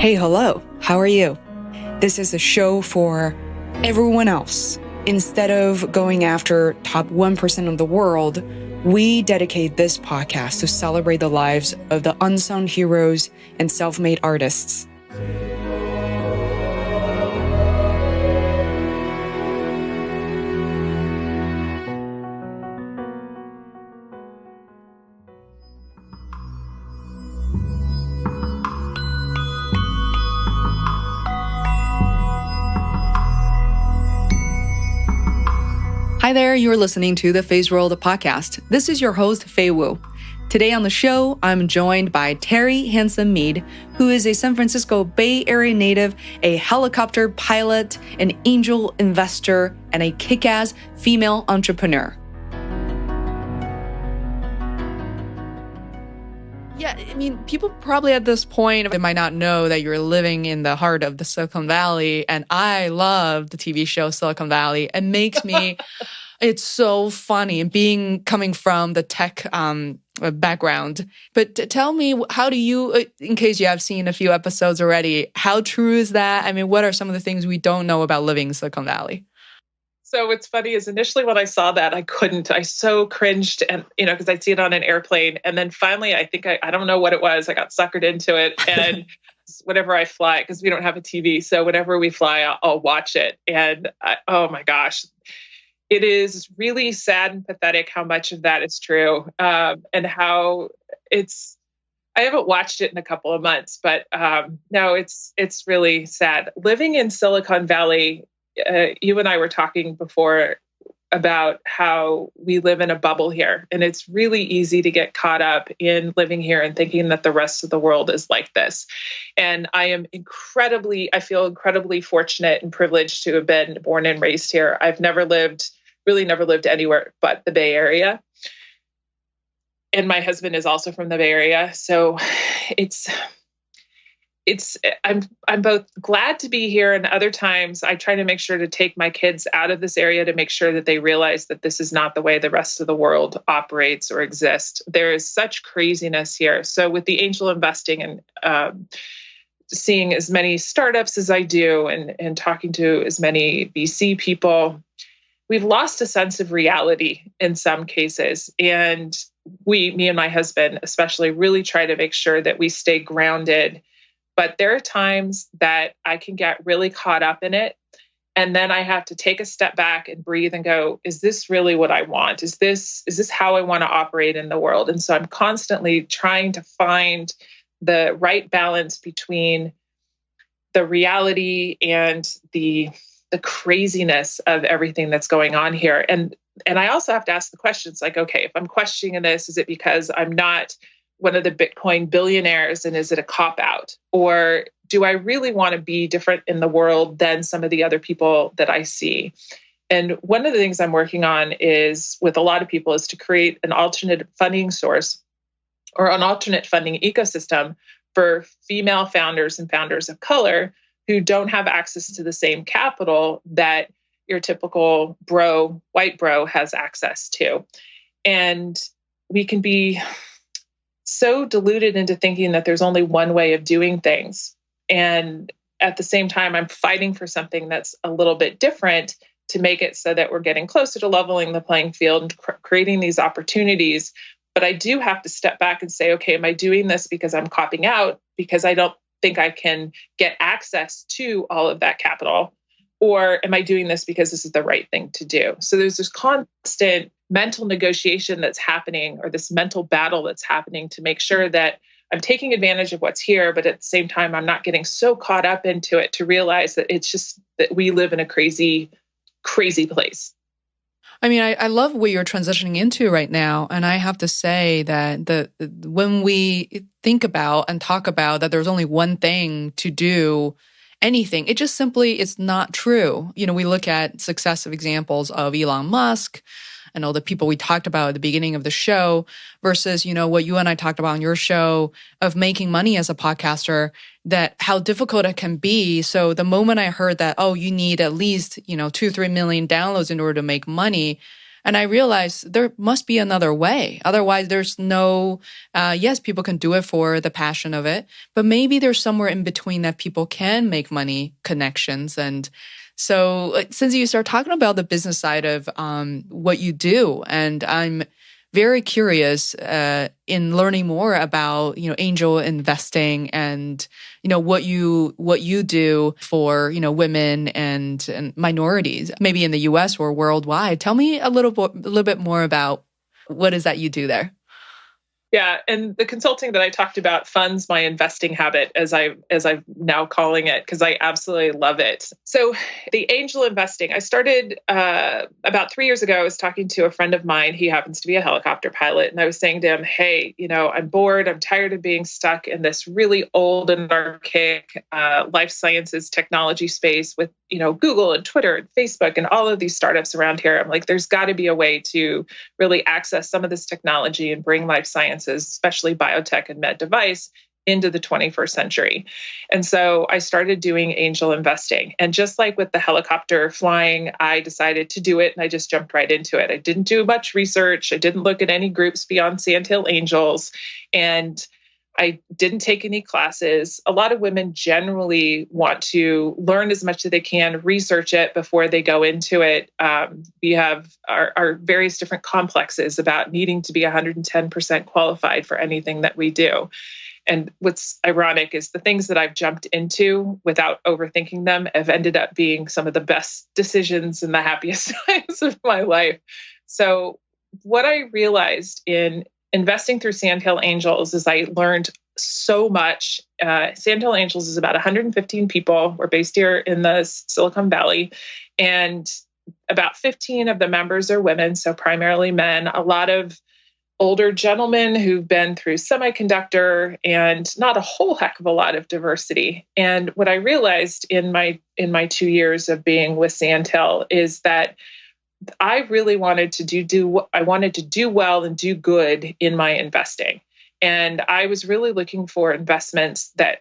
Hey, hello, how are you? This is a show for everyone else. Instead of going after top 1% of the world, we dedicate this podcast to celebrate the lives of the unsung heroes and self-made artists. Hi there, you're listening to the Feisworld podcast. This is your host, Fei Wu. Today on the show, I'm joined by Terri Hanson Mead, who is a San Francisco Bay Area native, a helicopter pilot, an angel investor, and a kick-ass female entrepreneur. Yeah, I mean, people probably at this point, they might not know that you're living in the heart of the Silicon Valley. And I love the TV show Silicon Valley. It makes me, it's so funny coming from the tech background. But tell me, how do you, in case you have seen a few episodes already, how true is that? I mean, what are some of the things we don't know about living in Silicon Valley? So what's funny is initially when I saw that, I so cringed and, because I'd see it on an airplane. And then finally, I think I don't know what it was. I got suckered into it. And whenever I fly, because we don't have a TV. So whenever we fly, I'll watch it. And oh my gosh, it is really sad and pathetic how much of that is true. And how I haven't watched it in a couple of months, but no, it's really sad. Living in Silicon Valley, you and I were talking before about how we live in a bubble here. And it's really easy to get caught up in living here and thinking that the rest of the world is like this. And I feel incredibly fortunate and privileged to have been born and raised here. I've never lived anywhere but the Bay Area. And my husband is also from the Bay Area. So I'm both glad to be here, and other times I try to make sure to take my kids out of this area to make sure that they realize that this is not the way the rest of the world operates or exists. There is such craziness here. So with the angel investing and seeing as many startups as I do and talking to as many VC people, we've lost a sense of reality in some cases. And me and my husband especially, really try to make sure that we stay grounded. But there are times that I can get really caught up in it. And then I have to take a step back and breathe and go, is this really what I want? Is this how I want to operate in the world? And so I'm constantly trying to find the right balance between the reality and the craziness of everything that's going on here. And I also have to ask the questions like, okay, if I'm questioning this, is it because I'm not one of the Bitcoin billionaires, and is it a cop-out? Or do I really want to be different in the world than some of the other people that I see? And one of the things I'm working on is, with a lot of people, is to create an alternate funding source or an alternate funding ecosystem for female founders and founders of color who don't have access to the same capital that your typical white bro has access to. And we can be so deluded into thinking that there's only one way of doing things. And at the same time, I'm fighting for something that's a little bit different to make it so that we're getting closer to leveling the playing field and creating these opportunities. But I do have to step back and say, okay, am I doing this because I'm copping out because I don't think I can get access to all of that capital? Or am I doing this because this is the right thing to do? So there's this constant mental negotiation that's happening, or this mental battle that's happening, to make sure that I'm taking advantage of what's here, but at the same time, I'm not getting so caught up into it to realize that it's just that we live in a crazy, crazy place. I mean, I love what you're transitioning into right now. And I have to say that when we think about and talk about that there's only one thing to do, anything, it just simply is not true. We look at successive examples of Elon Musk and all the people we talked about at the beginning of the show versus, what you and I talked about on your show of making money as a podcaster, that how difficult it can be. So the moment I heard that, you need at least, 2-3 million downloads in order to make money, And I realized there must be another way. Otherwise, there's no, yes, people can do it for the passion of it, but maybe there's somewhere in between that people can make money connections. And so since you start talking about the business side of what you do, and I'm very curious in learning more about angel investing and what you do for women and minorities, maybe in the U.S. or worldwide. Tell me a little bit more about what is that you do there. Yeah, and the consulting that I talked about funds my investing habit, as I'm now calling it, because I absolutely love it. So the angel investing, I started about 3 years ago. I was talking to a friend of mine. He happens to be a helicopter pilot, and I was saying to him, "Hey, I'm bored. I'm tired of being stuck in this really old and archaic life sciences technology space with Google and Twitter and Facebook and all of these startups around here. I'm like, there's got to be a way to really access some of this technology and bring life sciences, especially biotech and med device, into the 21st century." And so I started doing angel investing. And just like with the helicopter flying, I decided to do it and I just jumped right into it. I didn't do much research. I didn't look at any groups beyond Sandhill Angels. And I didn't take any classes. A lot of women generally want to learn as much as they can, research it before they go into it. We have our various different complexes about needing to be 110% qualified for anything that we do. And what's ironic is the things that I've jumped into without overthinking them have ended up being some of the best decisions and the happiest times of my life. So what I realized in investing through Sandhill Angels is I learned so much. Sandhill Angels is about 115 people. We're based here in the Silicon Valley, and about 15 of the members are women, so primarily men. A lot of older gentlemen who've been through semiconductor, and not a whole heck of a lot of diversity. And what I realized in my 2 years of being with Sandhill is that I really wanted to do well and do good in my investing. And I was really looking for investments that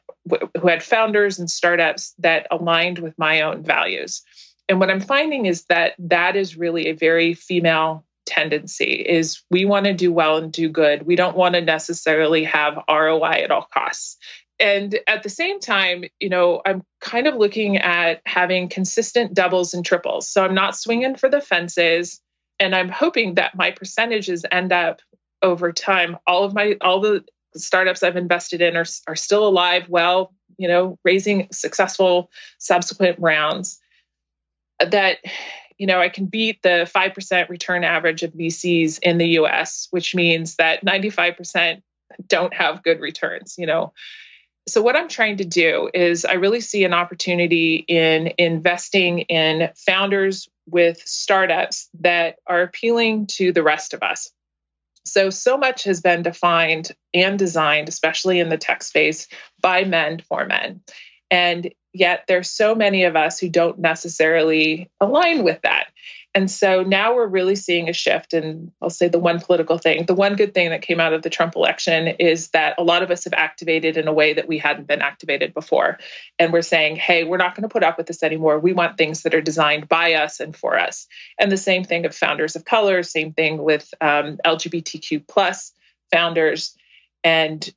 who had founders and startups that aligned with my own values. And what I'm finding is that is really a very female tendency, is we want to do well and do good. We don't want to necessarily have ROI at all costs. And at the same time, I'm kind of looking at having consistent doubles and triples. So I'm not swinging for the fences, and I'm hoping that my percentages end up over time. All the startups I've invested in are still alive, well, raising successful subsequent rounds. That I can beat the 5% return average of VCs in the US, which means that 95% don't have good returns. So what I'm trying to do is I really see an opportunity in investing in founders with startups that are appealing to the rest of us. So much has been defined and designed, especially in the tech space, by men for men. And yet there's so many of us who don't necessarily align with that. And so now we're really seeing a shift. And I'll say the one good thing that came out of the Trump election is that a lot of us have activated in a way that we hadn't been activated before. And we're saying, hey, we're not going to put up with this anymore. We want things that are designed by us and for us. And the same thing of founders of color, same thing with LGBTQ plus founders. And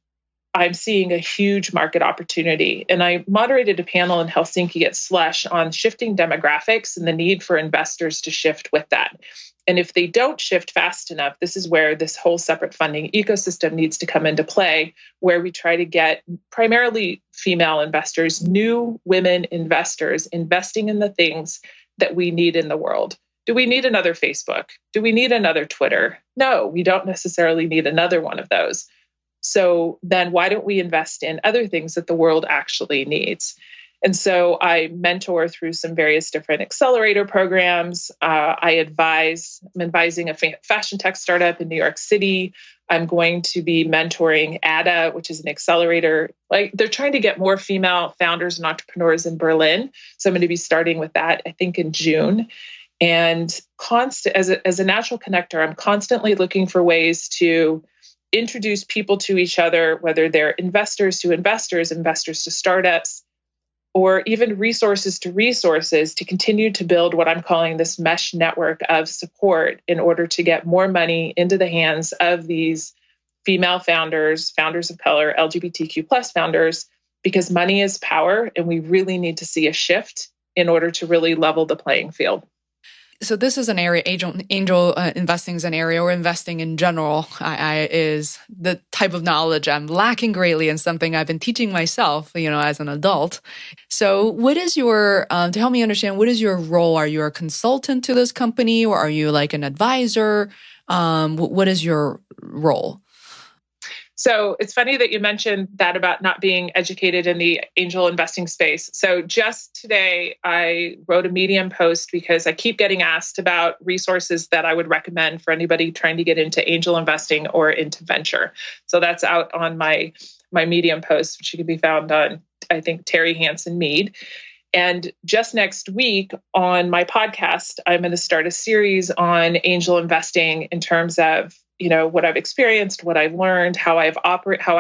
I'm seeing a huge market opportunity. And I moderated a panel in Helsinki at Slush on shifting demographics and the need for investors to shift with that. And if they don't shift fast enough, this is where this whole separate funding ecosystem needs to come into play, where we try to get primarily female investors, new women investors, investing in the things that we need in the world. Do we need another Facebook? Do we need another Twitter? No, we don't necessarily need another one of those. So then why don't we invest in other things that the world actually needs? And so I mentor through some various different accelerator programs. I'm advising a fashion tech startup in New York City. I'm going to be mentoring ADA, which is an accelerator. They're trying to get more female founders and entrepreneurs in Berlin. So I'm going to be starting with that, I think, in June. And as a natural connector, I'm constantly looking for ways to introduce people to each other, whether they're investors to investors, investors to startups, or even resources to resources to continue to build what I'm calling this mesh network of support in order to get more money into the hands of these female founders, founders of color, LGBTQ plus founders, because money is power and we really need to see a shift in order to really level the playing field. So this is an area, angel investing is an area, or investing in general is the type of knowledge I'm lacking greatly, and something I've been teaching myself, as an adult. So what is your, to help me understand, what is your role? Are you a consultant to this company, or are you like an advisor? What is your role? So it's funny that you mentioned that about not being educated in the angel investing space. So just today, I wrote a Medium post because I keep getting asked about resources that I would recommend for anybody trying to get into angel investing or into venture. So that's out on my Medium post, which can be found on, I think, Terri Hanson Mead. And just next week on my podcast, I'm going to start a series on angel investing in terms of what I've experienced, what I've learned, how I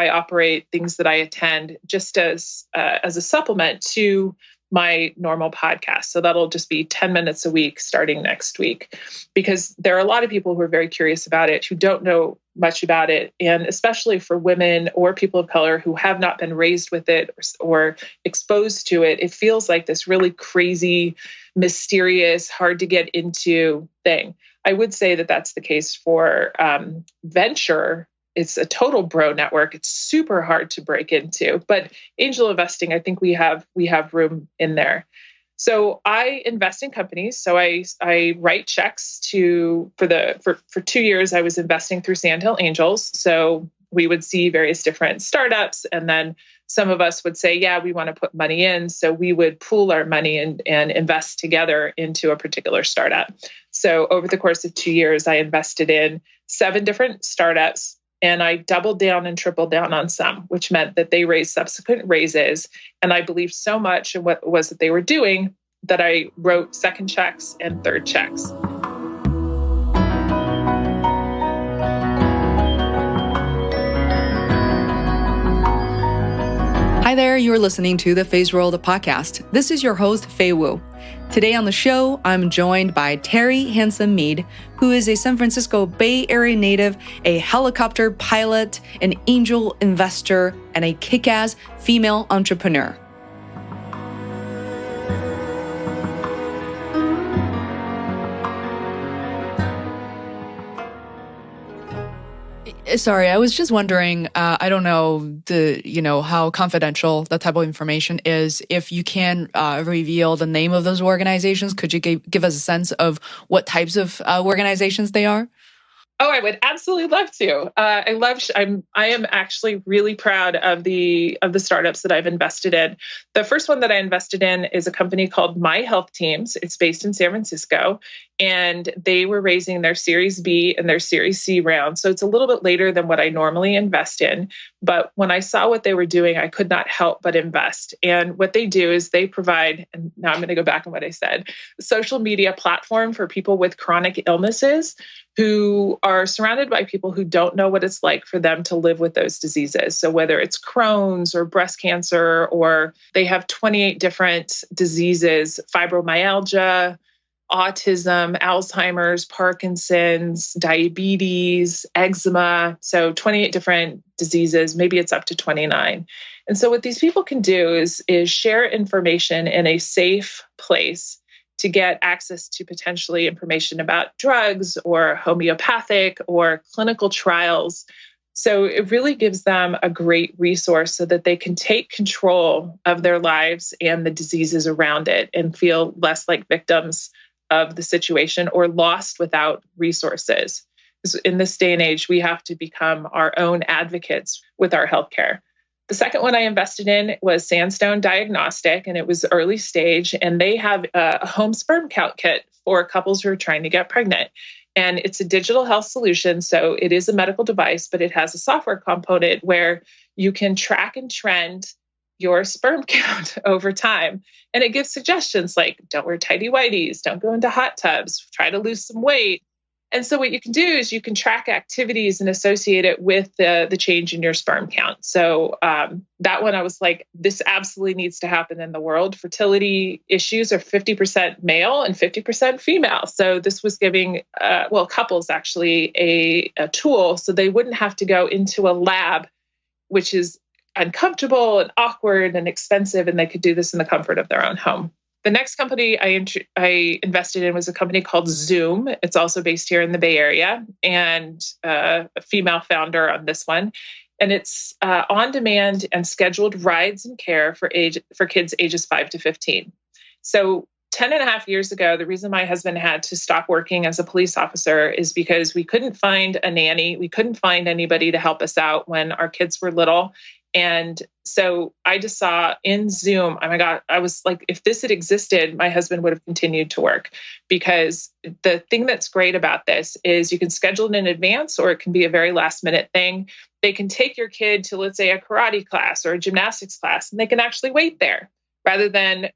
operate, things that I attend, just as a supplement to my normal podcast. So that'll just be 10 minutes a week starting next week, because there are a lot of people who are very curious about it, who don't know much about it. And especially for women or people of color who have not been raised with it or exposed to it, it feels like this really crazy, mysterious, hard to get into thing. I would say that that's the case for venture. It's a total bro network. It's super hard to break into, but angel investing, I think we have room in there. So I invest in companies. So I write checks for 2 years. I was investing through Sandhill Angels. So we would see various different startups, and then some of us would say, yeah, we want to put money in. So we would pool our money and invest together into a particular startup. So over the course of 2 years, I invested in 7 different startups, and I doubled down and tripled down on some, which meant that they raised subsequent raises. And I believed so much in what it was that they were doing that I wrote second checks and third checks. Hi there, you're listening to the Feisworld podcast. This is your host, Fei Wu. Today on the show, I'm joined by Terri Hanson Mead, who is a San Francisco Bay Area native, a helicopter pilot, an angel investor, and a kick-ass female entrepreneur. Sorry, I was just wondering, I don't know how confidential that type of information is. If you can reveal the name of those organizations, could you give us a sense of what types of organizations they are? Oh, I would absolutely love to. I am actually really proud of the startups that I've invested in. The first one that I invested in is a company called My Health Teams. It's based in San Francisco, and they were raising their Series B and their Series C round. So it's a little bit later than what I normally invest in. But when I saw what they were doing, I could not help but invest. And what they do is they provide, and now I'm going to go back on what I said, a social media platform for people with chronic illnesses who are surrounded by people who don't know what it's like for them to live with those diseases. So whether it's Crohn's or breast cancer, or they have 28 different diseases, fibromyalgia, autism, Alzheimer's, Parkinson's, diabetes, eczema. So 28 different diseases, maybe it's up to 29. And so what these people can do is share information in a safe place to get access to potentially information about drugs or homeopathic or clinical trials. So it really gives them a great resource so that they can take control of their lives and the diseases around it and feel less like victims of the situation or lost without resources. In this day and age, we have to become our own advocates with our healthcare. The second one I invested in was Sandstone Diagnostic, and it was early stage, and they have a home sperm count kit for couples who are trying to get pregnant. And it's a digital health solution, so it is a medical device, but it has a software component where you can track and trend your sperm count over time. And it gives suggestions like, don't wear tighty whities, don't go into hot tubs, try to lose some weight. And so what you can do is you can track activities and associate it with the change in your sperm count. So that one, I was like, this absolutely needs to happen in the world. Fertility issues are 50% male and 50% female. So this was giving, couples actually a tool so they wouldn't have to go into a lab, which is uncomfortable and awkward and expensive, and they could do this in the comfort of their own home. The next company I invested in was a company called Zoom. It's also based here in the Bay Area, and a female founder on this one. And it's on-demand and scheduled rides and care for kids ages 5 to 15. So 10 and a half years ago, the reason my husband had to stop working as a police officer is because we couldn't find a nanny. We couldn't find anybody to help us out when our kids were little. And so I just saw in Zoom, oh my God, I was like, if this had existed, my husband would have continued to work, because the thing that's great about this is you can schedule it in advance, or it can be a very last minute thing. They can take your kid to, let's say, a karate class or a gymnastics class, and they can actually wait there rather than,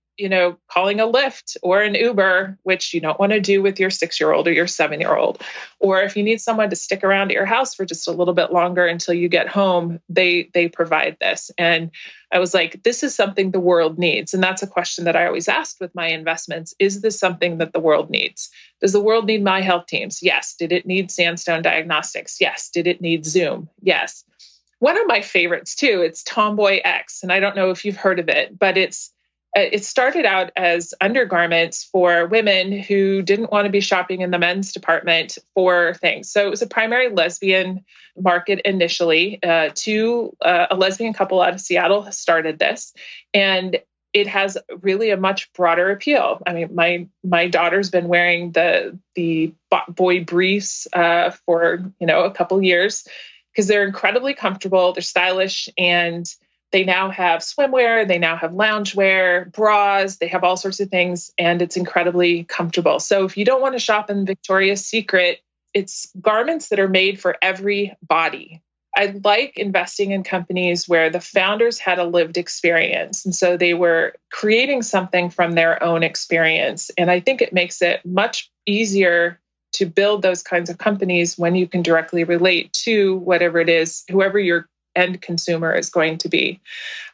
calling a Lyft or an Uber, which you don't want to do with your 6-year-old or your 7-year-old. Or if you need someone to stick around at your house for just a little bit longer until you get home, they provide this. And I was like, this is something the world needs. And that's a question that I always asked with my investments. Is this something that the world needs? Does the world need My Health Teams? Yes. Did it need Sandstone Diagnostics? Yes. Did it need Zoom? Yes. One of my favorites too, it's Tomboy X. And I don't know if you've heard of it, but it started out as undergarments for women who didn't want to be shopping in the men's department for things. So it was a primary lesbian market initially. A lesbian couple out of Seattle started this, and it has really a much broader appeal. I mean, my daughter's been wearing the boy briefs for a couple years because they're incredibly comfortable, they're stylish, and they now have swimwear, they now have loungewear, bras, they have all sorts of things, and it's incredibly comfortable. So if you don't want to shop in Victoria's Secret, it's garments that are made for every body. I like investing in companies where the founders had a lived experience. And so they were creating something from their own experience. And I think it makes it much easier to build those kinds of companies when you can directly relate to whatever it is, whoever your end consumer is going to be.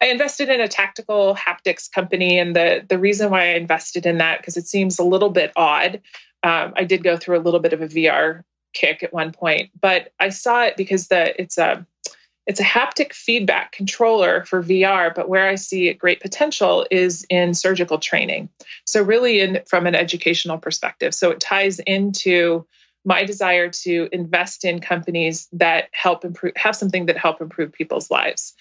I invested in a tactical haptics company, and the reason why I invested in that, because it seems a little bit odd. I did go through a little bit of a VR kick at one point, but I saw it because it's a haptic feedback controller for VR, but where I see great potential is in surgical training. So really from an educational perspective. So it ties into my desire to invest in companies that help have something that help improve people's lives.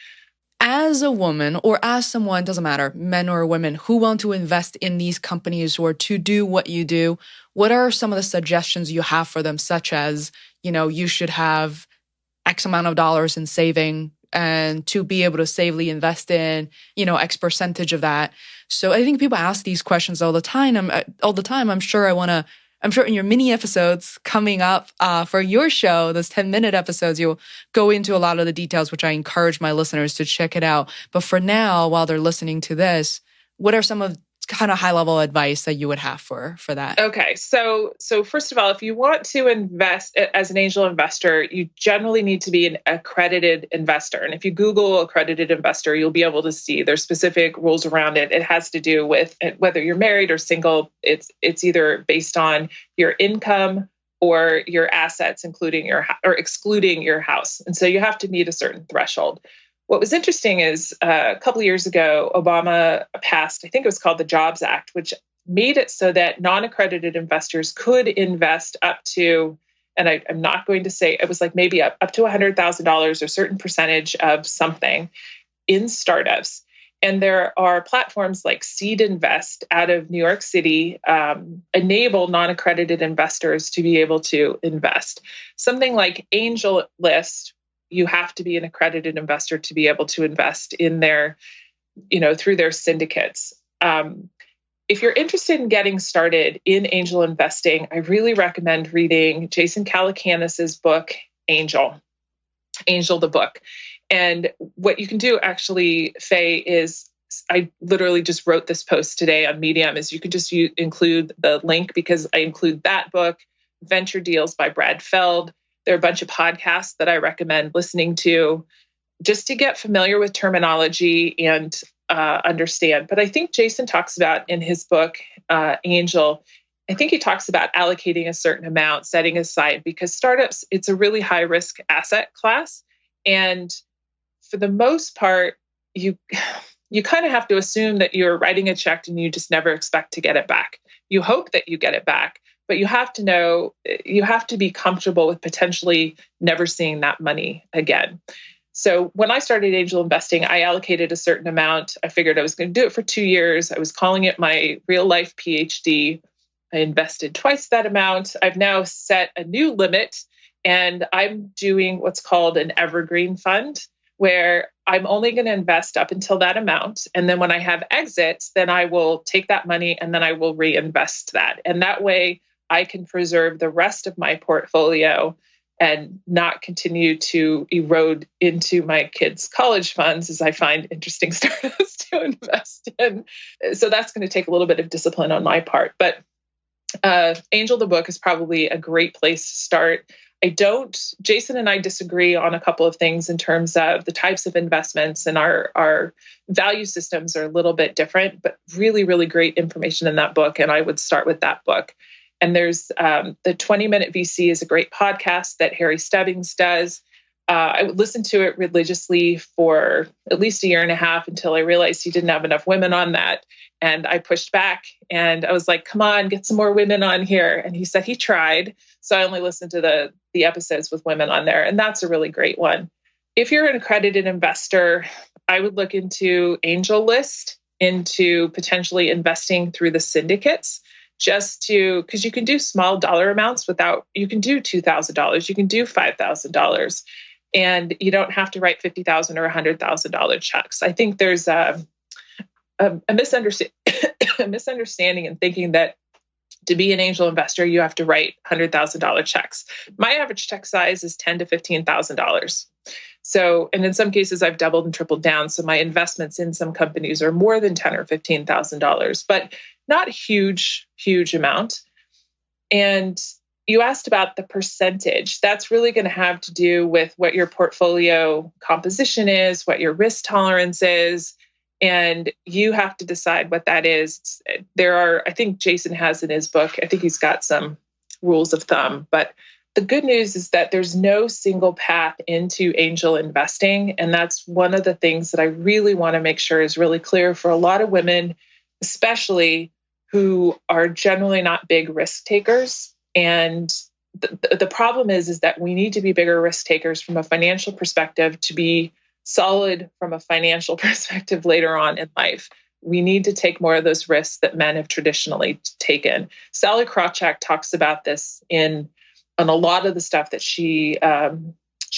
As a woman, or as someone, doesn't matter, men or women, who want to invest in these companies or to do what you do, what are some of the suggestions you have for them, such as, you should have X amount of dollars in saving, and to be able to safely invest in, X percentage of that. So I think people ask these questions all the time. I'm sure in your mini episodes coming up for your show, those 10-minute episodes, you'll go into a lot of the details, which I encourage my listeners to check it out. But for now, while they're listening to this, what are some of kind of high-level advice that you would have for that? Okay. So first of all, if you want to invest as an angel investor, you generally need to be an accredited investor. And if you Google accredited investor, you'll be able to see there's specific rules around it. It has to do with whether you're married or single. It's either based on your income or your assets, including or excluding your house. And so you have to meet a certain threshold. What was interesting is a couple of years ago, Obama passed, I think it was called the Jobs Act, which made it so that non-accredited investors could invest up to, and I'm not going to say, it was like maybe up to $100,000 or a certain percentage of something in startups. And there are platforms like Seed Invest out of New York City enable non-accredited investors to be able to invest. Something like Angel List, you have to be an accredited investor to be able to invest in their, through their syndicates. If you're interested in getting started in angel investing, I really recommend reading Jason Calacanis's book, Angel the book. And what you can do actually, Faye, is I literally just wrote this post today on Medium, is you could just include the link, because I include that book, Venture Deals by Brad Feld. There are a bunch of podcasts that I recommend listening to just to get familiar with terminology and understand. But I think Jason talks about in his book, Angel, I think he talks about allocating a certain amount, setting aside, because startups, it's a really high risk asset class. And for the most part, you kind of have to assume that you're writing a check and you just never expect to get it back. You hope that you get it back, but you have to know, you have to be comfortable with potentially never seeing that money again. So when I started angel investing, I allocated a certain amount. I figured I was going to do it for 2 years. I was calling it my real life PhD. I invested twice that amount. I've now set a new limit, and I'm doing what's called an evergreen fund, where I'm only going to invest up until that amount. And then when I have exits, then I will take that money and then I will reinvest that. And that way I can preserve the rest of my portfolio and not continue to erode into my kids' college funds as I find interesting startups to invest in. So that's going to take a little bit of discipline on my part. But Angel the book is probably a great place to start. Jason and I disagree on a couple of things in terms of the types of investments, and our value systems are a little bit different, but really, really great information in that book. And I would start with that book. And there's the 20-Minute VC is a great podcast that Harry Stebbings does. I would listen to it religiously for at least a year and a half until I realized he didn't have enough women on that. And I pushed back and I was like, come on, get some more women on here. And he said he tried. So I only listened to the episodes with women on there. And that's a really great one. If you're an accredited investor, I would look into AngelList, into potentially investing through the syndicates, because you can do small dollar amounts you can do $2,000, you can do $5,000, and you don't have to write $50,000 or $100,000 checks. I think there's a misunderstanding in thinking that to be an angel investor, you have to write $100,000 checks. My average check size is $10,000 to $15,000. So, and in some cases, I've doubled and tripled down. So my investments in some companies are more than $10,000 or $15,000, but not huge amount. And you asked about the percentage. That's really going to have to do with what your portfolio composition is, what your risk tolerance is, and you have to decide what that is. I think Jason has in his book, I think he's got some rules of thumb, but the good news is that there's no single path into angel investing. And that's one of the things that I really want to make sure is really clear for a lot of women, especially who are generally not big risk takers. And the problem is that we need to be bigger risk takers from a financial perspective to be solid from a financial perspective later on in life. We need to take more of those risks that men have traditionally taken. Sally Krawcheck talks about this on a lot of the stuff that she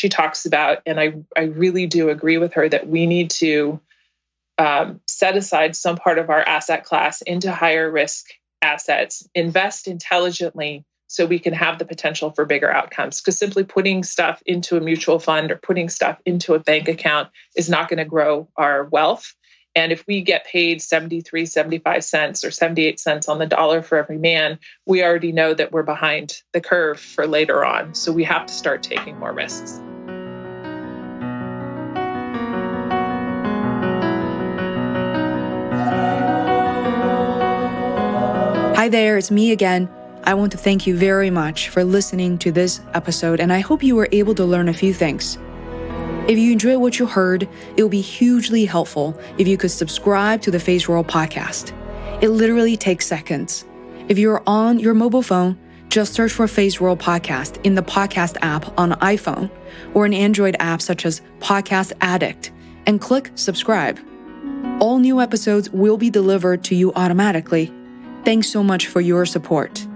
talks about. And I really do agree with her that we need to set aside some part of our asset class into higher risk assets, invest intelligently so we can have the potential for bigger outcomes. Because simply putting stuff into a mutual fund or putting stuff into a bank account is not going to grow our wealth. And if we get paid 73, 75 cents or 78 cents on the dollar for every man, we already know that we're behind the curve for later on. So we have to start taking more risks. Hi there, it's me again. I want to thank you very much for listening to this episode, and I hope you were able to learn a few things. If you enjoyed what you heard, it would be hugely helpful if you could subscribe to the Feisworld podcast. It literally takes seconds. If you're on your mobile phone, just search for Feisworld podcast in the podcast app on iPhone or an Android app such as Podcast Addict and click subscribe. All new episodes will be delivered to you automatically. Thanks so much for your support.